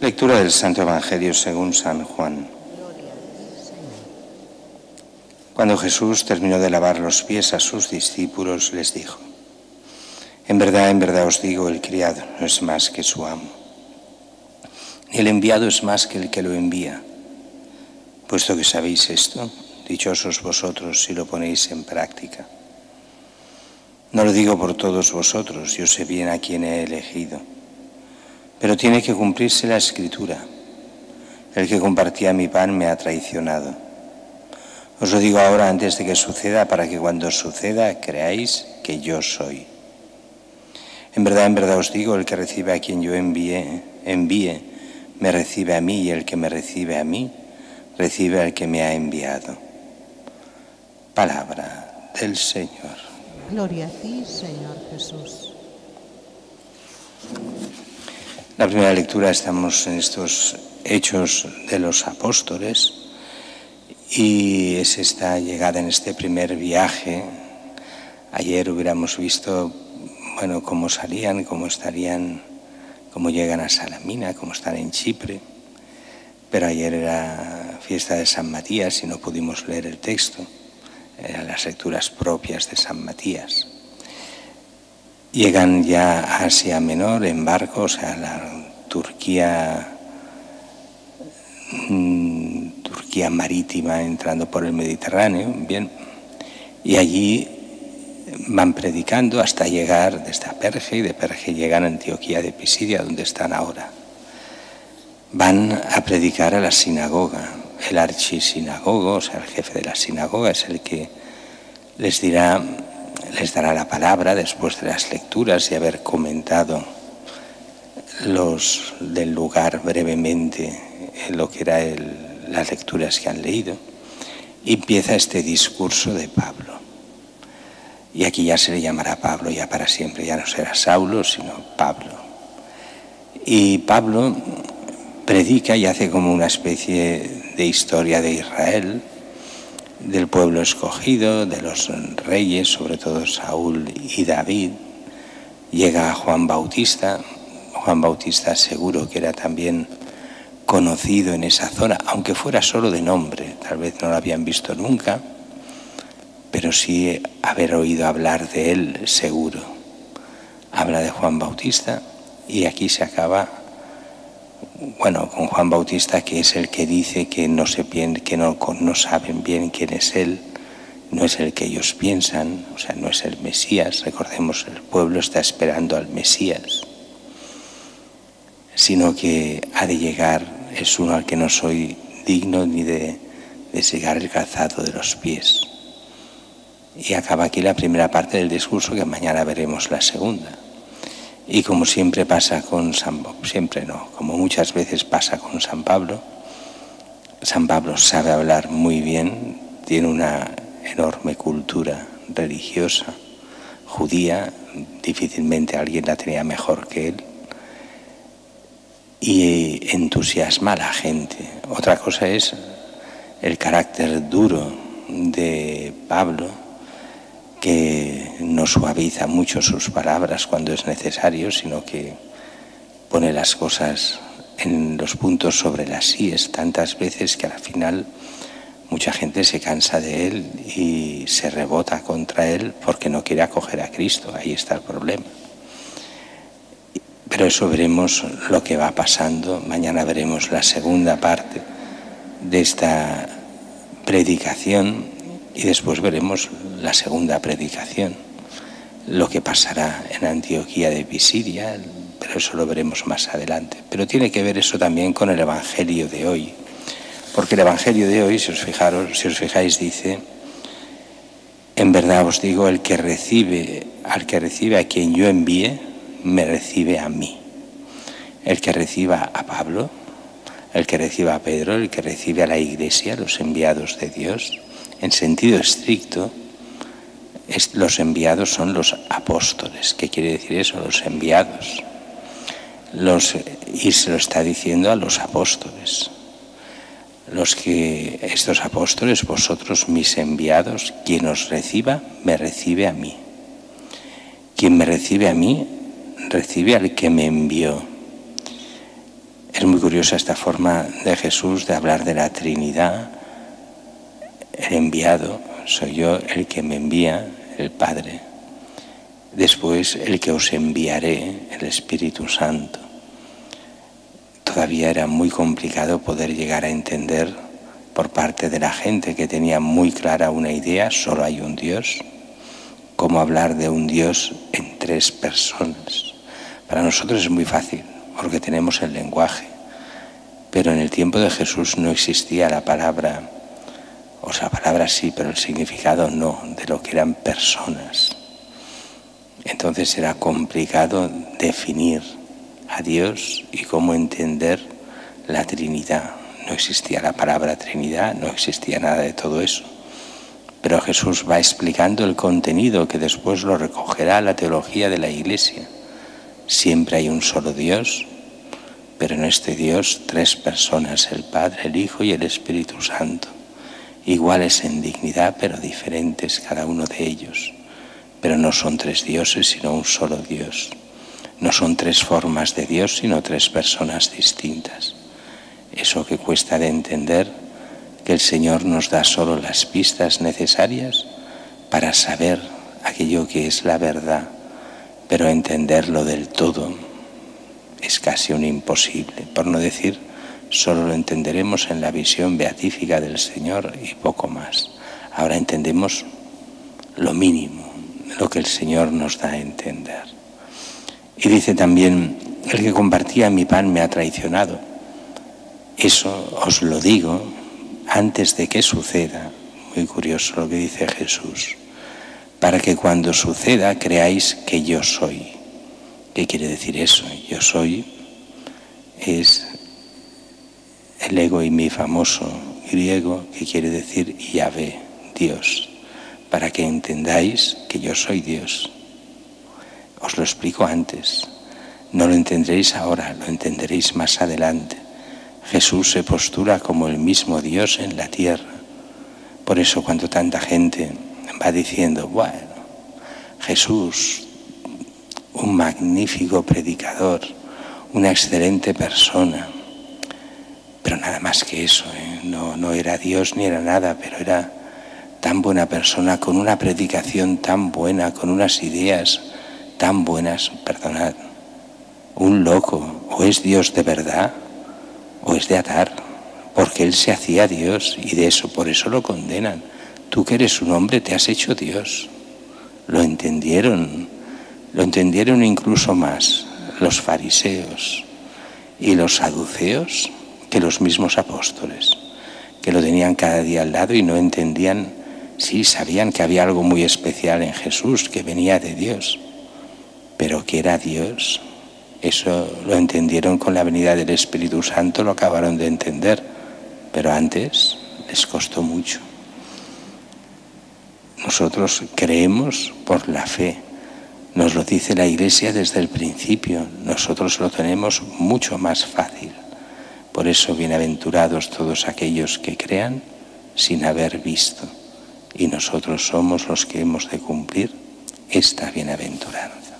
Lectura del Santo Evangelio según San Juan. Cuando Jesús terminó de lavar los pies a sus discípulos, les dijo: en verdad os digo, el criado no es más que su amo, ni el enviado es más que el que lo envía. Puesto que sabéis esto, dichosos vosotros si lo ponéis en práctica. No lo digo por todos vosotros, yo sé bien a quién he elegido. Pero tiene que cumplirse la Escritura. El que compartía mi pan me ha traicionado. Os lo digo ahora antes de que suceda, para que cuando suceda creáis que yo soy. En verdad os digo, el que recibe a quien yo envíe, me recibe a mí, y el que me recibe a mí, recibe al que me ha enviado. Palabra del Señor. Gloria a ti, Señor Jesús. La primera lectura, estamos en estos Hechos de los Apóstoles, y es esta llegada en este primer viaje. Ayer hubiéramos visto, cómo salían, cómo estarían, cómo llegan a Salamina, cómo están en Chipre, pero ayer era fiesta de San Matías y no pudimos leer el texto, eran las lecturas propias de San Matías. Llegan ya a Asia Menor en barco, o sea, la Turquía marítima, entrando por el Mediterráneo, bien, y allí van predicando hasta llegar desde Perge, y de Perge llegan a Antioquía de Pisidia, donde están ahora. Van a predicar a la sinagoga. El archisinagogo, o sea, el jefe de la sinagoga, es el que les dará la palabra después de las lecturas y haber comentado los del lugar brevemente lo que eran las lecturas que han leído. Y empieza este discurso de Pablo. Y aquí ya se le llamará Pablo ya para siempre, ya no será Saulo, sino Pablo. Y Pablo predica y hace como una especie de historia de Israel, del pueblo escogido, de los reyes, sobre todo Saúl y David. Llega a Juan Bautista. Juan Bautista seguro que era también conocido en esa zona, aunque fuera solo de nombre, tal vez no lo habían visto nunca, pero sí haber oído hablar de él seguro. Habla de Juan Bautista y aquí se acaba, con Juan Bautista, que es el que dice que no saben bien quién es él, no es el que ellos piensan, o sea, no es el Mesías. Recordemos, el pueblo está esperando al Mesías, sino que ha de llegar, es uno al que no soy digno ni de segar el calzado de los pies. Y acaba aquí la primera parte del discurso, que mañana veremos la segunda. Y como siempre pasa con como muchas veces pasa con San Pablo sabe hablar muy bien, tiene una enorme cultura religiosa, judía, difícilmente alguien la tenía mejor que él, y entusiasma a la gente. Otra cosa es el carácter duro de Pablo, que no suaviza mucho sus palabras cuando es necesario, sino que pone las cosas en los puntos sobre las íes tantas veces que al final mucha gente se cansa de él y se rebota contra él porque no quiere acoger a Cristo. Ahí está el problema. Pero eso veremos lo que va pasando. Mañana veremos la segunda parte de esta predicación y después veremos la segunda predicación, lo que pasará en Antioquía de Pisidia, pero eso lo veremos más adelante. Pero tiene que ver eso también con el Evangelio de hoy, porque el Evangelio de hoy, si os fijáis, dice: en verdad os digo, al que recibe a quien yo envíe, me recibe a mí. El que reciba a Pablo, el que reciba a Pedro, el que recibe a la Iglesia, los enviados de Dios, en sentido estricto, los enviados son los apóstoles. ¿Qué quiere decir eso? Los enviados. Y se lo está diciendo a los apóstoles. Estos apóstoles, vosotros mis enviados, quien os reciba, me recibe a mí. Quien me recibe a mí, recibe al que me envió. Es muy curiosa esta forma de Jesús de hablar de la Trinidad. El enviado, soy yo el que me envía, el Padre. Después el que os enviaré, el Espíritu Santo. Todavía era muy complicado poder llegar a entender por parte de la gente que tenía muy clara una idea, solo hay un Dios, cómo hablar de un Dios en 3 personas. Para nosotros es muy fácil, porque tenemos el lenguaje, pero en el tiempo de Jesús no existía la palabra, o sea, la palabra sí, pero el significado no, de lo que eran personas. Entonces era complicado definir a Dios y cómo entender la Trinidad. No existía la palabra Trinidad, no existía nada de todo eso. Pero Jesús va explicando el contenido que después lo recogerá la teología de la Iglesia. Siempre hay un solo Dios, pero en este Dios 3 personas, el Padre, el Hijo y el Espíritu Santo. Iguales en dignidad, pero diferentes cada uno de ellos. Pero no son 3 dioses, sino un solo Dios. No son 3 formas de Dios, sino 3 personas distintas. Eso que cuesta de entender, que el Señor nos da solo las pistas necesarias para saber aquello que es la verdad, pero entenderlo del todo es casi un imposible, por no decir, solo lo entenderemos en la visión beatífica del Señor y poco más. Ahora entendemos lo mínimo, lo que el Señor nos da a entender. Y dice también, el que compartía mi pan me ha traicionado. Eso os lo digo antes de que suceda. Muy curioso lo que dice Jesús. Para que cuando suceda creáis que yo soy. ¿Qué quiere decir eso? Yo soy es el ego y mi famoso griego, que quiere decir Yahvé, Dios. Para que entendáis que yo soy Dios. Os lo explico antes. No lo entenderéis ahora, lo entenderéis más adelante. Jesús se postula como el mismo Dios en la tierra. Por eso cuando tanta gente va diciendo, bueno, Jesús, un magnífico predicador, una excelente persona, pero nada más que eso, no era Dios ni era nada, pero era tan buena persona, con una predicación tan buena, con unas ideas tan buenas, perdonad, un loco, o es Dios de verdad, o es de atar, porque él se hacía Dios y de eso, por eso lo condenan. Tú que eres un hombre te has hecho Dios. Lo entendieron incluso más los fariseos y los saduceos que los mismos apóstoles, que lo tenían cada día al lado y no entendían. Sí, sabían que había algo muy especial en Jesús, que venía de Dios, pero que era Dios. Eso lo entendieron con la venida del Espíritu Santo, lo acabaron de entender, pero antes les costó mucho. Nosotros creemos por la fe, nos lo dice la Iglesia desde el principio, nosotros lo tenemos mucho más fácil. Por eso, bienaventurados todos aquellos que crean sin haber visto, y nosotros somos los que hemos de cumplir esta bienaventuranza.